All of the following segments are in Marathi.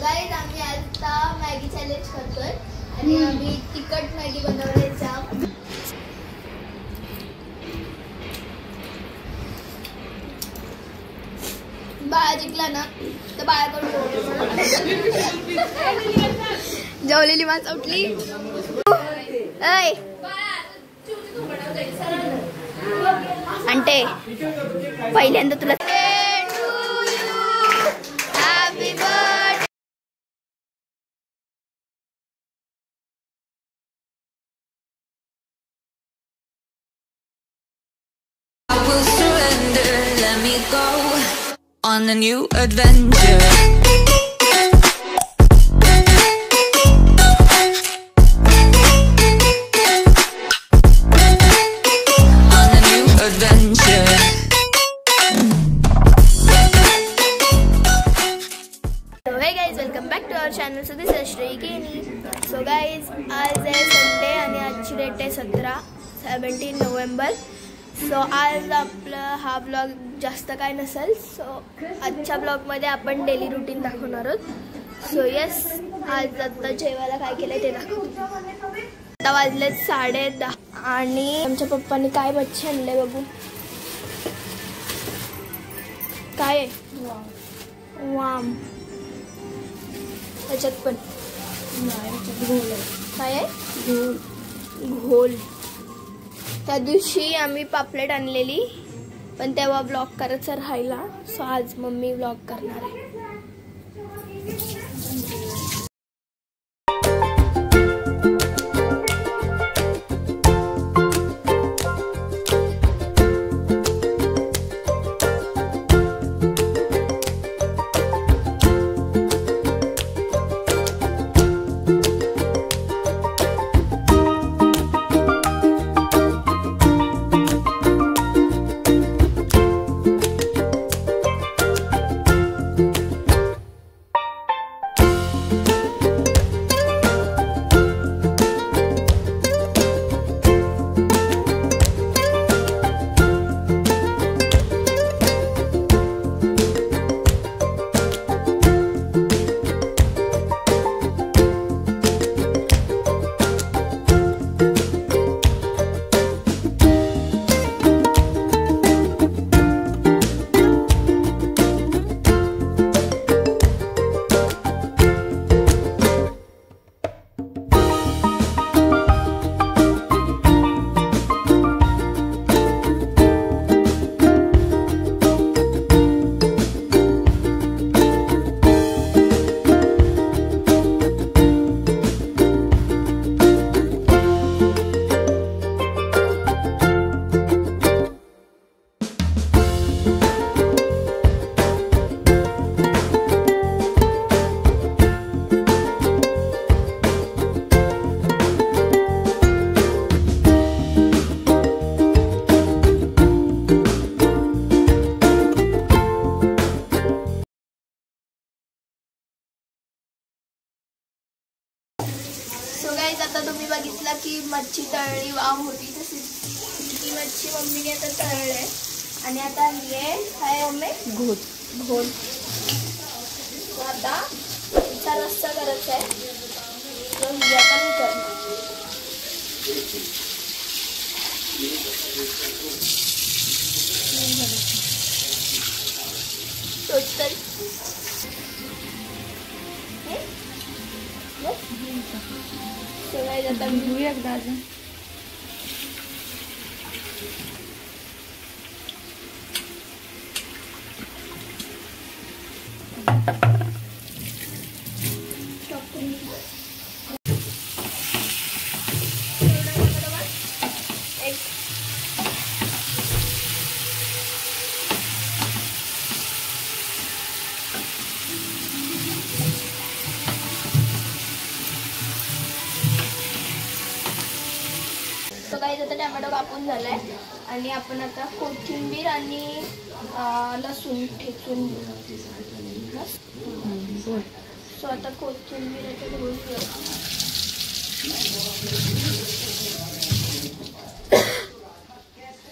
गाइस आम्ही आता मॅगी चॅलेंज करतोय आणि आम्ही तिखट मॅगी बनवण्याचा बाळा जिंकला ना तर बाळाकडून जेवलेली माणसं उठली. अंटे पहिल्यांदा तुला happy birthday. On a new adventure. On a new adventure. So hey guys, welcome back to our channel. So this is Shri Kini. So guys, आज आहे संडे आणि आजची डेट आहे 17 नोव्हेंबर. सो आज आपला हा ब्लॉग जास्त काय नसेल. सो आजच्या ब्लॉगमध्ये आपण डेली रुटीन दाखवणार आहोत. सो येस, आज आता जेवायला काय केलं ते दाखवतो. आता वाजलेत 10:30 आणि आमच्या पप्पांनी काय मच्छी आणले बघू. काय आहे? वाम. त्याच्यात पण काय आहे? घोल. त्या दिवशी आम्ही पापलेट आणलेली पण तेव्हा ब्लॉग करायचं राहिला. सो आज मम्मी ब्लॉग करणार आहे. आता तुम्ही बघितला की मच्छी तळली वाव होती तशी ती मच्छी मम्मीने आता तळले आणि आता हे काय मम्मी घोल. आता तिचा रस्सा करायचा आहे. तो ही आता मी करणार. टोटल सगळं आता घेऊया एकदा अजून. काही आता टोमॅटो कापून झालाय आणि आपण आता कोथिंबीर आणि लसूण ठेचून घेऊ. सो आता कोथिंबीर आता धुवून घेऊ.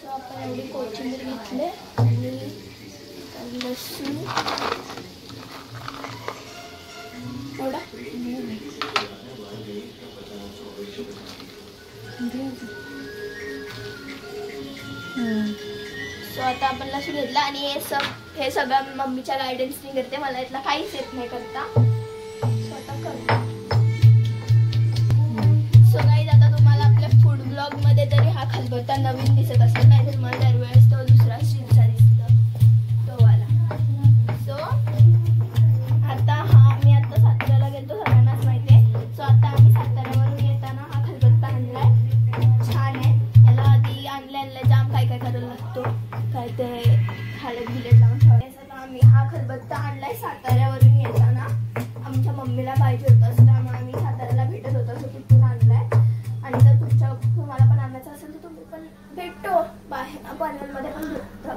सो आपण एवढी कोथिंबीर घेतली आणि लसूण एवढा सो आता आपण लसूण घेतला आणि हे सगळं मम्मीच्या गायडन्सने करते. मला इथला काहीच येत नाही करता. सो आता करते. सो गाईज आता तुम्हाला आपल्या फूड ब्लॉग मध्ये तरी हा खलबत्ता नवीन दिसत असेल, नाही तर तुम्हाला दरवेळेस तो दुसरा शिरसा दिसतो तो वाला. सो आता मी आता साताऱ्याला गेलतो, सगळ्यांनाच माहिती आहे. सो आता आम्ही साताऱ्यावरून येताना हा खलबत्ता आणलाय. छान आहे. याला आधी आणल्या जाम काय काय करायला लागतो, काय ते हळद बिलट लावून ठेवायचं. आता आम्ही हा खलबत्ता आणलाय साताऱ्यावरून येताना. आमच्या मम्मीला पाहिजे होतं, असं त्यामुळे आम्ही साताऱ्याला भेटत होतो. सो तिथून आणलाय. आणि जर तुम्हाला पण आणायचं असेल तर तुम्ही पण भेटतो, बाहेर पनवेलमध्ये पण भेटतं,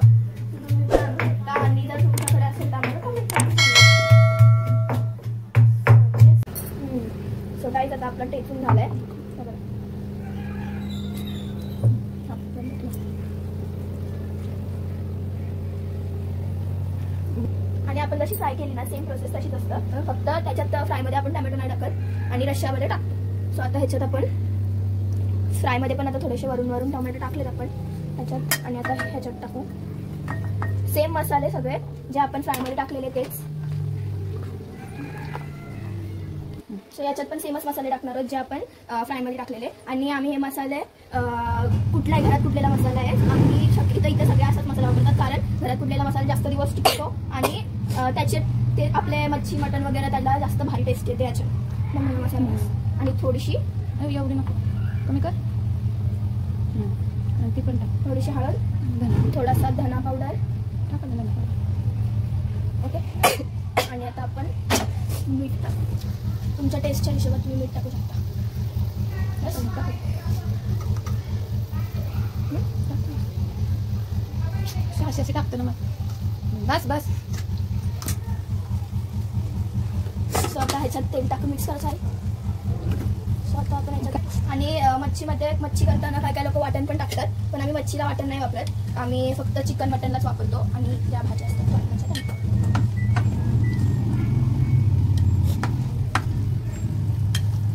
तुम्ही पण आणू शकता. आणि जर तुमच्याकडे असेल तर आम्हाला कमेंट करा. सो गाईज आता आपला टेचून झालाय. आणि आपण जशी फ्राय केली ना सेम प्रोसेस तशीच असतं, फक्त त्याच्यात फ्रायमध्ये आपण टोमॅटो नाही टाकत आणि रश्श्यामध्ये टाकतो. सो आता ह्याच्यात आपण फ्रायमध्ये पण आता थोडेसे वरून टोमॅटो टाकलेत आपण ह्याच्यात. आणि आता ह्याच्यात टाकू सेम मसाले सगळे जे आपण फ्रायमध्ये टाकलेले तेच. सो याच्यात पण सेमच मसाले टाकणार आहोत जे आपण फ्रायमध्ये टाकलेले. आणि आम्ही हे मसाले कुठल्याही घरात कुठलेला मसाला आहे, आम्ही शक्यतो इथे सगळे असाच मसाला वापरतात, कारण घरात कुठलेला मसाला जास्त दिवस टिकतो आणि त्याचे ते आपले मच्छी मटण वगैरे त्याला जास्त भारी टेस्ट येते याच्यात म्हणून मसाला. आणि थोडीशी एवढी नको कमी कर, ती पण टाक. थोडीशी हळद, थोडासा धना पावडर टाका, धना पावडर. ओके. आणि आता आपण मीठ टाकू. तुमच्या टेस्टच्या हिशोबात तुम्ही मीठ टाकू शकता. असे टाकतो ना मग बस बस. सो आता ह्याच्यात तेल टाकून मिक्स करायचं आहे. सो आता आपण ह्याच्यात आणि मच्छी करताना काय काय लोक वाटण पण टाकतात, पण आम्ही मच्छीला वाटण नाही वापरत. आम्ही फक्त चिकन मटनलाच वापरतो. आणि ज्या भाज्या असतात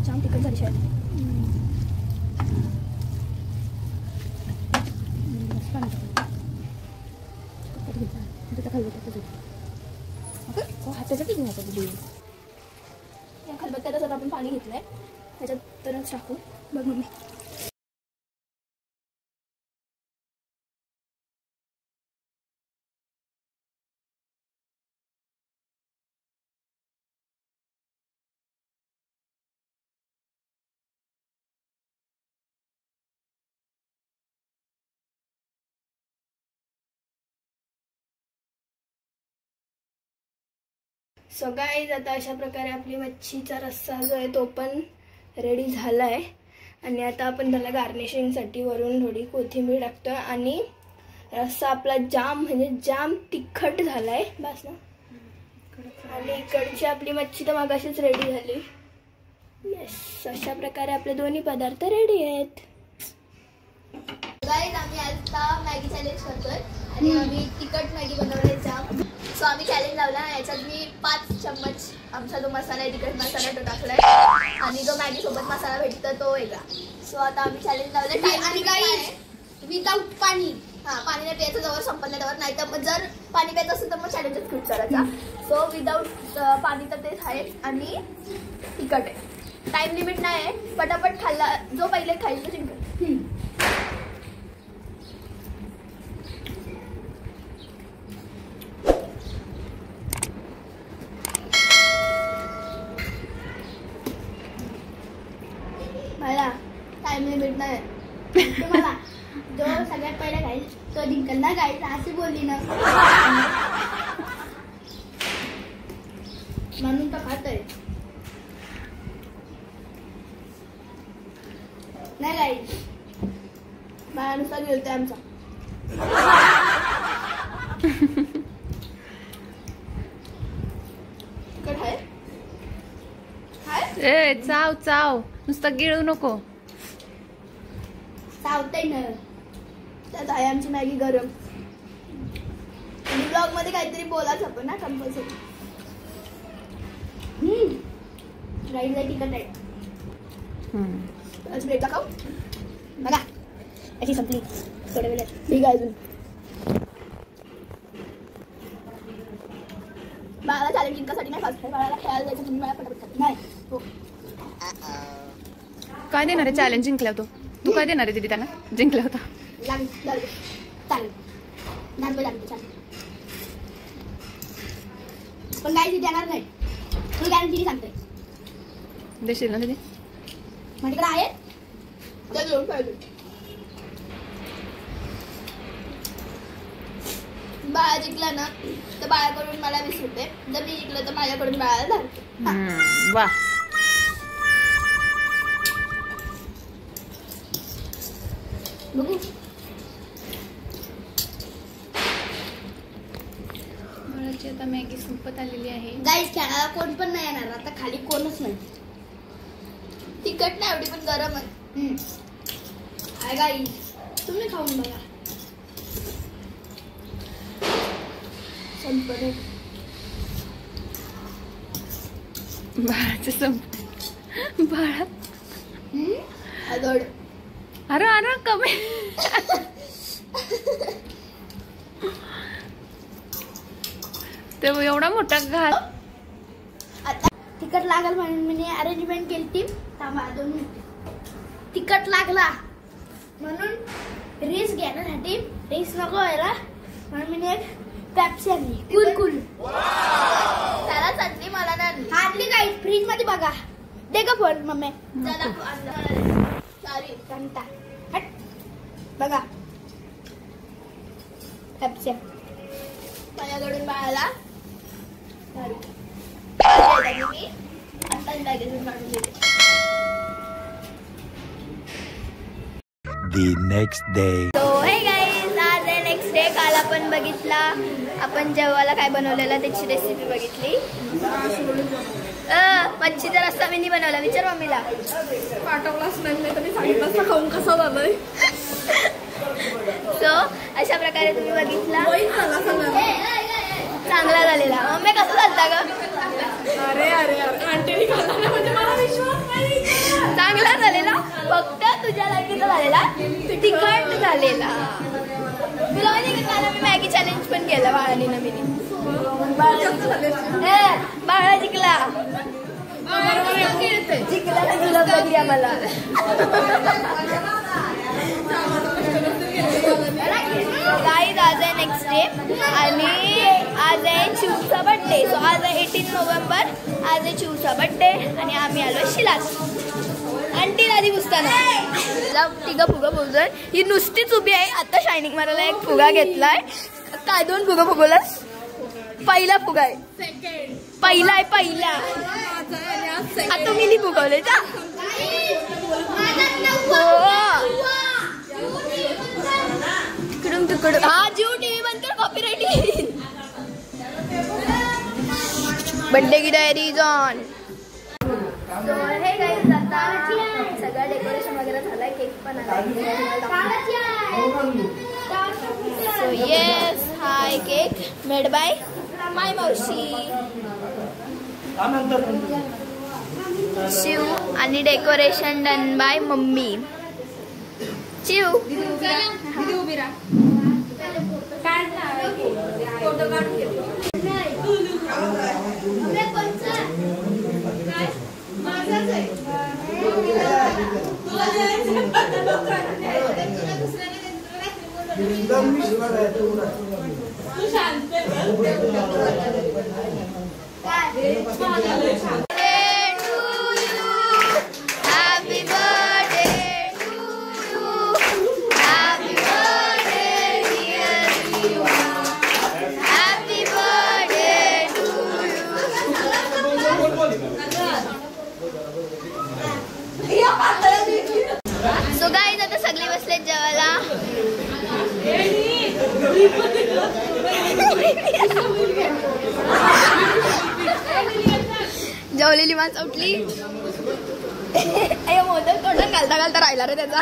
छान तिखट झाली शाळेत. या खलबत्त्यातच आता आपण पाणी घेतलंय, त्याच्यात तरच टाकू. बघ मम्मी. सो गाईज आता अशा प्रकारे आपली मच्छीचा रस्सा जो आहे तो पण रेडी झाला आहे. आणि आता आपण त्याला गार्निशिंगसाठी वरून थोडी कोथिंबीर टाकतो. आणि रस्सा आपला जाम म्हणजे जाम तिखट झाला आहे बस ना. आणि इकडची आपली मच्छी तर मागाशीच रेडी झाली. येस, अशा प्रकारे आपले दोन्ही पदार्थ रेडी आहेत. गाईज आम्ही आता मॅगी चॅलेंज करतोय आणि आम्ही तिखट मॅगी बनवले जाम. सो आम्ही चॅलेंज लावला. याच्यात मी 5 चम्मच आमचा जो मसाला आहे तिखट मसाला तो टाकलाय आणि जो मॅगी सोबत मसाला भेटतो तो वेगळा. सो आता आम्ही चॅलेंज लावलं टाइम आणि गाईज विदाउट पाणी. पाणी नाही प्यायचं जवळ संपलं त्यावर, नाही तर जर पाणी प्यायचं असेल तर मग चॅलेंजच खूप करायचा. सो विदाउट पाणी तर तेच आहे आणि तिखट आहे. टाइम लिमिट नाही आहे, पटापट खाल्ला जो पहिले खाईल तो जिंकल. मला टाइम लिमिट नाही. तुम्हाला जो सगळ्यात पहिला खाईल तो जिंकल ना गाईज, अशी बोलली ना म्हणून तर खातोय नाही गाईज. बाळानुसार गेलतोय आमचा. तिखट आहे. ए चाव चाव, नुसतं गिळू नको. चावतंय ना. त्यात आहे आमची मॅगी गरम. ब्लॉग मध्ये काहीतरी बोलायचं आपण ना कंपल्सरी. राईट आहे तिखट आहे. ब्रेड दाखव बघा याची संपली थोड्या वेळात. ठीक आहे अजून बाळाला चॅलेंज जिंकासाठी नाही खास बाळाला खेळायला जायचं तुम्ही मला पटापट नाही हो. काय देणार आहे चॅलेंज जिंकला होतो तू काय देणार आहे दीदी त्यांना जिंकला होता चालेल चालेल पण काही देणार नाही तुला गॅरंटी सांगते देशील ना दीदी माझ्याकडे आहे तर घेऊन पाहिजे. बाळा जिंकला ना तर बाळाकडून मला 20 रुपये जर मी जिंकलं तर माझ्याकडून बाळाला 10 रुपये. वा बघू बाळाची आता मॅगी संपत आलेली आहे. गाईस खेळायला कोण पण नाही येणार आता खाली कोणच नाही. तिखट नाही एवढी पण गरम आहे. हाय गाईस तुम्ही खाऊन बघा. संपले बाळाचं संप बाळा अदोड अरे अरे कमी ते एवढा मोठा घास. आता तिखट लागल म्हणून मी अरेंजमेंट केली. थांबा 2 मिनिट. तिखट लागला म्हणून रिस्क घेण्यासाठी रिस्क नको व्हायला म्हणून मी एक पेप्सी आणली कुल त्याला चटणी मला नाही आणली काही फ्रीज मध्ये बघा. दे का फोन मम्मी सॉरी घंटा हट बघा पेप्सी माझ्याकडून बाळाला मी आताच बॅगेतून काढून देते. The next day. So hey guys, आज आहे नेक्स्ट डे. काल आपण बघितला आपण जेवायला काय बनवलेलं त्याची रेसिपी बघितली. मच्छीचा रस्सा मी बनवला. विचार मम्मीला. पाठवलाच नाही तर मी सांगितलं खाऊन कसा झालाय. सो अशा प्रकारे तुम्ही बघितला. चांगला झालेला. मम्मी कसं झालता ग? अरे अरे आंटीने खाल्ला ना म्हणजे मला विश्वास नाही. चांगला झालेला फक्त तुझ्या लायकीचा झालेला तिखट झालेला. तुला माहिती का काल मी मॅगी चॅलेंज पण केलं बाळाने नवीन. बाळा जिंकला जिंकला बघली आम्हाला. गाईज आज आहे नेक्स्ट डे आणि आज आहे चिवचा बर्थडे. सो आज आहे 18 नोव्हेंबर. आज आहे चिवचा बर्थडे आणि आम्ही आलो शिलास. आंटी आधी पुसताना तिघं फुगं फुगतोय. ही नुसतीच उभी आहे. आता शायनिंग मारायला एक फुगा घेतलाय. काय 2 फुगं फुगवलंस? पहिला फुगा आहे. पहिला आहे पहिला. आता मी नाही फुगवले का? तिकडून हा जीव टीव्ही बंद कर कॉपीराइट येईल. बर्थडे की डायरी ऑन. हे गाईज आता सगळं डेकोरेशन वगैरे झालंय. केक पण आलाय. So yes hi cake made by my मावशी शिव आणि decoration done by mummy. Shiv so guys आता सगळे बसलेत जेवायला. जेवलेली माणसं उठली. मोदक तोंडात घालता घालता राहिला रे त्याचा.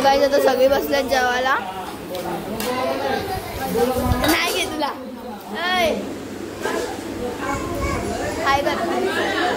गाईज आता सगळे बसलेत जेवायला. नाही घे तुला हाय कर.